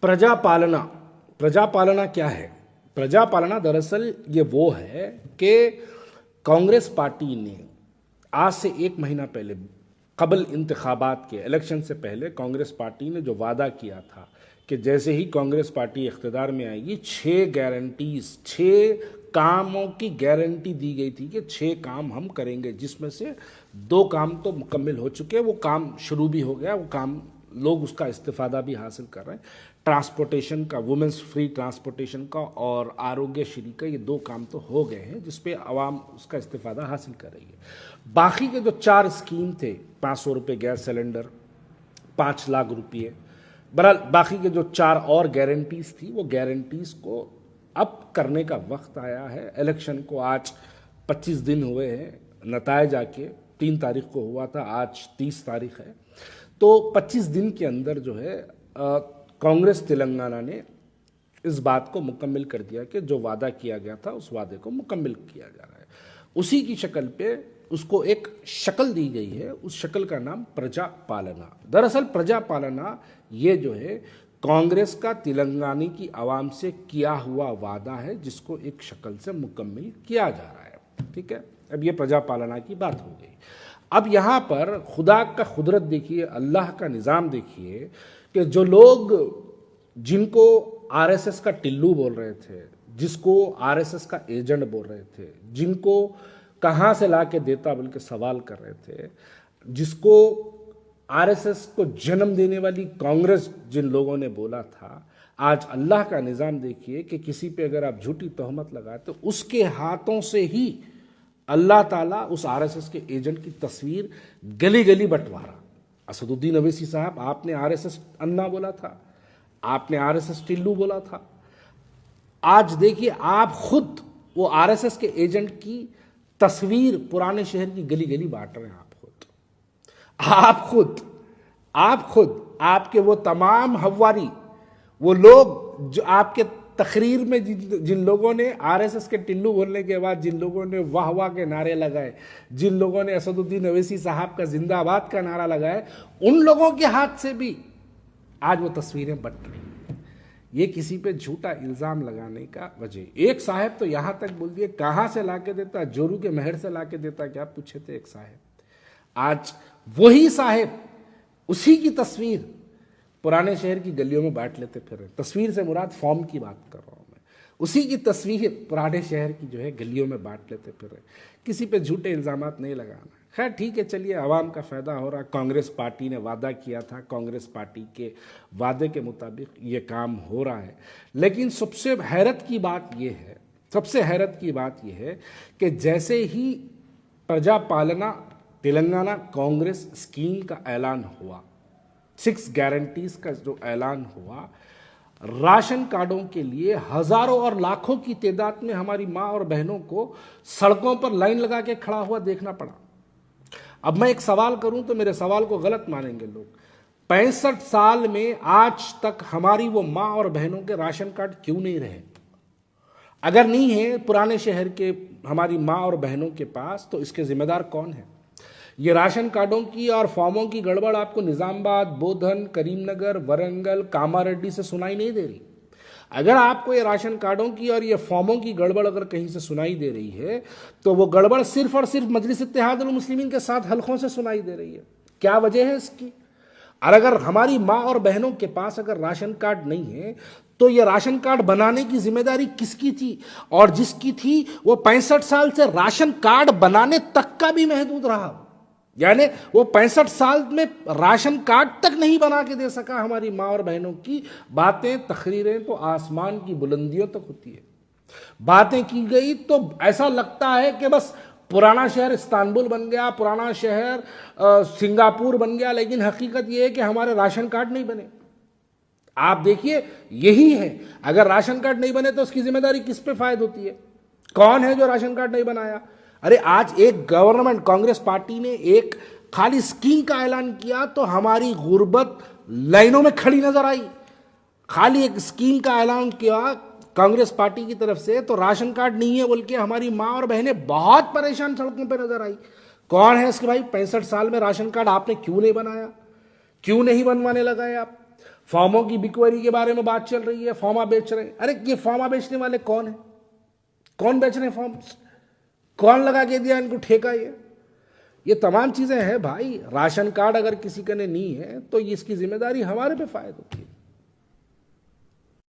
प्रजापालना। प्रजापालना क्या है? प्रजापालना दरअसल ये वो है कि कांग्रेस पार्टी ने आज से 1 महीना पहले, कबल इंतखाबात के इलेक्शन से पहले, कांग्रेस पार्टी ने जो वादा किया था कि जैसे ही कांग्रेस पार्टी इख्तियार में आएगी 6 गारंटीज, 6 कामों की गारंटी दी गई थी कि 6 काम हम करेंगे, जिसमें से 2 काम तो मुकम्मल हो चुके हैं, वो काम शुरू भी हो गया, वो काम लोग उसका इस्तिफादा भी हासिल कर रहे हैं। ट्रांसपोर्टेशन का, वुमेंस फ्री ट्रांसपोर्टेशन का और आरोग्यश्री का, ये 2 काम तो हो गए हैं जिस पे आवाम उसका इस्तिफादा हासिल कर रही है। बाकी के जो 4 स्कीम थे, 500 रुपये गैस सिलेंडर, 5 लाख रुपये, बहरहाल बाकी के जो 4 और गारंटीज थी, वो गारंटीज को अब करने का वक्त आया है। इलेक्शन को आज 25 दिन हुए हैं, नतायज आके 3 तारीख को हुआ था, आज 30 तारीख है। तो 25 दिन के अंदर जो है कांग्रेस तेलंगाना ने इस बात को मुकम्मल कर दिया कि जो वादा किया गया था उस वादे को मुकम्मल किया जा रहा है। उसी की शक्ल पे उसको एक शक्ल दी गई है, उस शक्ल का नाम प्रजापालना। दरअसल प्रजापालना ये जो है कांग्रेस का तेलंगाना की आवाम से किया हुआ वादा है, जिसको एक शक्ल से मुकम्मल किया जा रहा है। ठीक है, अब ये प्रजापालना की बात हो गई। अब यहाँ पर खुदा का कुदरत देखिए, अल्लाह का निज़ाम देखिए कि जो लोग जिनको आरएसएस का टिल्लू बोल रहे थे, जिसको आरएसएस का एजेंट बोल रहे थे, जिनको कहाँ से ला के देता बल्कि सवाल कर रहे थे, जिसको आरएसएस को जन्म देने वाली कांग्रेस जिन लोगों ने बोला था, आज अल्लाह का निज़ाम देखिए कि किसी पे अगर आप झूठी तहमत लगाते तो उसके हाथों से ही अल्लाह ताला उस आरएसएस के एजेंट की तस्वीर गली गली बंटवारा। असदुद्दीन अवैसी साहब, आपने आरएसएस अन्ना बोला था, आपने आरएसएस टिल्लू बोला था। आज देखिए आप खुद वो आरएसएस के एजेंट की तस्वीर पुराने शहर की गली गली बांट रहे हैं। आप खुद आपके वो तमाम हवारी, वो लोग जो आपके तकरीर में जिन लोगों ने आरएसएस के टिल्लू बोलने के बाद जिन लोगों ने वाह वाह के नारे लगाए, जिन लोगों ने असदुद्दीन अवैसी साहब का जिंदाबाद का नारा लगाए, उन लोगों के हाथ से भी आज वो तस्वीरें बट रही हैं। ये किसी पे झूठा इल्ज़ाम लगाने का वजह। एक साहब तो यहाँ तक बोल दिए, कहाँ से लाके देता, जोरू के महर से लाके देता, क्या पूछे थे एक साहब। आज वही साहब उसी की तस्वीर पुराने शहर की गलियों में बांट लेते फिर। तस्वीर से मुराद फॉर्म की बात कर रहा हूँ मैं। उसी की तस्वीर पुराने शहर की जो है गलियों में बांट लेते फिर। किसी पे झूठे इल्ज़ामात नहीं लगाना। खैर ठीक है, चलिए, आवाम का फ़ायदा हो रहा। कांग्रेस पार्टी ने वादा किया था, कांग्रेस पार्टी के वादे के मुताबिक ये काम हो रहा है। लेकिन सबसे हैरत की बात यह है कि जैसे ही प्रजापालना तेलंगाना कांग्रेस स्कीम का ऐलान हुआ, 6 गारंटीज का जो ऐलान हुआ, राशन कार्डों के लिए हजारों और लाखों की तादाद में हमारी माँ और बहनों को सड़कों पर लाइन लगा के खड़ा हुआ देखना पड़ा। अब मैं एक सवाल करूं तो मेरे सवाल को गलत मानेंगे लोग। 65 साल में आज तक हमारी वो माँ और बहनों के राशन कार्ड क्यों नहीं रहे? अगर नहीं है पुराने शहर के हमारी माँ और बहनों के पास, तो इसके जिम्मेदार कौन है? ये राशन कार्डों की और फॉर्मों की गड़बड़ आपको निज़ामबाद, बोधन, करीमनगर, वरंगल, कामारेड्डी से सुनाई नहीं दे रही? अगर आपको ये राशन कार्डों की और ये फॉर्मों की गड़बड़ अगर कहीं से सुनाई दे रही है, तो वो गड़बड़ सिर्फ और सिर्फ मजलिस इत्तेहादुल मुस्लिमीन के 7 हलकों से सुनाई दे रही है। क्या वजह है इसकी? और अगर हमारी माँ और बहनों के पास अगर राशन कार्ड नहीं है, तो ये राशन कार्ड बनाने की जिम्मेदारी किसकी थी? और जिसकी थी वो 65 साल से राशन कार्ड बनाने तक का भी महदूद रहा। यानी वो 65 साल में राशन कार्ड तक नहीं बना के दे सका हमारी माँ और बहनों की बातें, तकरीरें तो आसमान की बुलंदियों तक होती है। बातें की गई तो ऐसा लगता है कि बस पुराना शहर इस्तांबुल बन गया, पुराना शहर सिंगापुर बन गया, लेकिन हकीकत यह है कि हमारे राशन कार्ड नहीं बने। आप देखिए, यही है। अगर राशन कार्ड नहीं बने तो उसकी जिम्मेदारी किस पे फायद होती है? कौन है जो राशन कार्ड नहीं बनाया? अरे आज एक गवर्नमेंट, कांग्रेस पार्टी ने एक खाली स्कीम का ऐलान किया तो हमारी गुर्बत लाइनों में खड़ी नजर आई। खाली एक स्कीम का ऐलान किया कांग्रेस पार्टी की तरफ से, तो राशन कार्ड नहीं है बोल के हमारी माँ और बहनें बहुत परेशान सड़कों पर नजर आई। कौन है इसके भाई? 65 साल में राशन कार्ड आपने क्यों नहीं बनाया? क्यों नहीं बनवाने लगाए आप? फॉर्मों की बिक्री के बारे में बात चल रही है, फॉर्मा बेच रहे हैं। अरे ये फॉर्मा बेचने वाले कौन है? कौन बेच रहे हैं फॉर्म्स? कौन लगा के दिया इनको ठेका? ये तमाम चीजें हैं भाई। राशन कार्ड अगर किसी का ने नहीं है तो इसकी जिम्मेदारी हमारे पे फायद होती है।